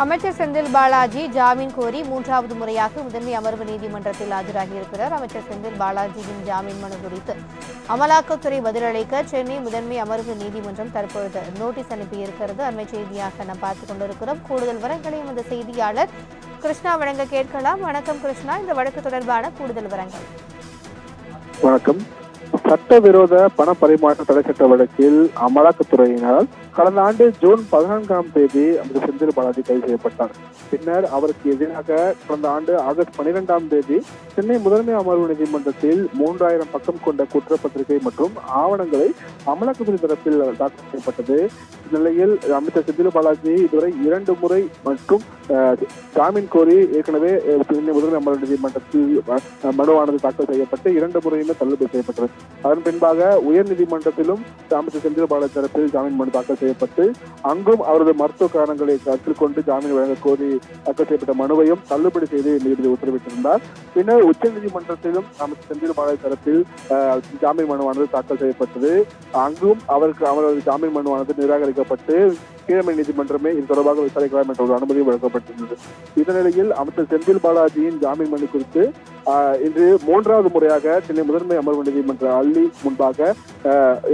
அமைச்சர் செந்தில் பாலாஜி ஜாமீன் கோரி மூன்றாவது முறையாக முதன்மை அமர்வு நீதிமன்றத்தில் ஆஜராகியிருக்கிறார். அமைச்சர் செந்தில் பாலாஜியின் ஜாமீன் மனு குறித்து அமலாக்கத்துறை பதிலளிக்க சென்னை முதன்மை அமர்வு நீதிமன்றம் தற்பொழுது நோட்டீஸ் அனுப்பியிருக்கிறது. அண்மை செய்தியாக நாம் பார்த்துக் கொண்டிருக்கிறோம். கூடுதல் விவரங்களையும் இந்த செய்தியாளர் கிருஷ்ணா வழங்க கேட்கலாம். வணக்கம் கிருஷ்ணா, இந்த வழக்கு தொடர்பான கூடுதல் விவரங்கள். வணக்கம். சட்டவிரோத பண பரிமாற்ற தடை சட்ட வழக்கில் அமலாக்கத்துறையினால் கடந்த ஆண்டு ஜூன் 14ஆம் தேதி அமைச்சர் செந்தில் பாலாஜி கைது செய்யப்பட்டார். பின்னர் அவருக்கு எதிராக கடந்த ஆண்டு ஆகஸ்ட் 12ஆம் தேதி சென்னை முதன்மை அமர்வு நீதிமன்றத்தில் 3000 பக்கம் கொண்ட குற்றப்பத்திரிகை மற்றும் ஆவணங்களை அமலாக்கத்துறை தரப்பில் தாக்கல் செய்யப்பட்டது. இந்நிலையில் அமைச்சர் செந்தில் பாலாஜி இதுவரை 2 முறை மற்றும் ஜாமீன் கோரி ஏற்கனவே சென்னை முதன்மை அமர்வு நீதிமன்றத்தில் மனுவானது தாக்கல் செய்யப்பட்டு 2 முறையுமே தள்ளுபடி செய்யப்பட்டது. அதன் பின்பாக உயர்நீதிமன்றத்திலும் அமைச்சர் செந்தில் பாலாஜி தரப்பில் ஜாமீன் மனு தாக்கல் செய்யப்பட்டு அங்கும் அவரது மருத்துவ காரணங்களை கருத்தில் கொண்டு ஜாமீன் வழங்க கோரி தாக்கல் செய்யப்பட்ட மனுவையும் தள்ளுபடி செய்து நீதிபதி உத்தரவிட்டிருந்தார். பின்னர் உச்சநீதிமன்றத்திலும் அமைச்சர் செந்தில் பாலாஜி தரப்பில் ஜாமீன் மனுவானது தாக்கல் செய்யப்பட்டது. அங்கும் அவரது ஜாமீன் மனுவானது நிராகரிக்கப்பட்டு கீழமை நீதிமன்றமே இது தொடர்பாக விசாரிக்கலாம் என்ற ஒரு அனுமதியும் வழங்கப்பட்டிருந்தது. இந்த நிலையில் அமைச்சர் செந்தில் பாலாஜியின் ஜாமீன் மனு குறித்து இன்று 3வது முறையாக சென்னை முதன்மை அமர்வு நீதிமன்ற அள்ளி முன்பாக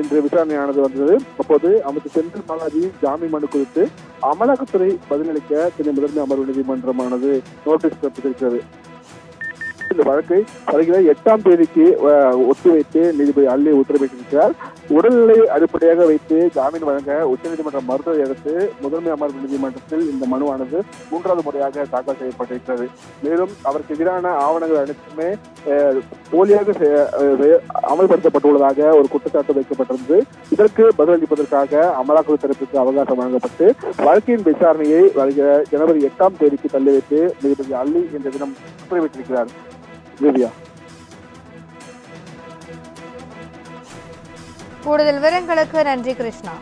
இன்று விசாரணையானது வந்தது. அப்போது அமைச்சர் செந்தில் பாலாஜி ஜாமீன் மனு குறித்து அமலாக்கத்துறை பதிலளிக்க சென்னை முதன்மை அமர்வு நீதிமன்றமானது நோட்டீஸ் பிறப்பித்திருக்கிறது. இந்த வழக்கை வருகிற 8ஆம் தேதிக்கு ஒத்திவைத்து நீதிபதி அள்ளி உத்தரவிட்டிருக்கிறார். உடல்நிலை அடிப்படையாக வைத்து ஜாமீன் வழங்க உச்சநீதிமன்றம் மறுத்ததை அடுத்து முதன்மை அமர்வு நீதிமன்றத்தில் இந்த மனுவானது 3வது முறையாக தாக்கல் செய்யப்பட்டிருக்கிறது. மேலும் அவருக்கு எதிரான ஆவணங்கள் அனைத்துமே போலியாக அமல்படுத்தப்பட்டுள்ளதாக ஒரு குற்றச்சாட்டு வைக்கப்பட்டிருந்தது. இதற்கு பதிலளிப்பதற்காக அமலாக்கத்துறை தரப்புக்கு அவகாசம் வழங்கப்பட்டு வழக்கின் விசாரணையை வருகிற ஜனவரி 8ஆம் தேதிக்கு தள்ளி வைத்து நீதிபதி அள்ளி இந்த தினம் உத்தரவிட்டிருக்கிறார். கூடுதல் விவரங்களுக்கு நன்றி கிருஷ்ணா.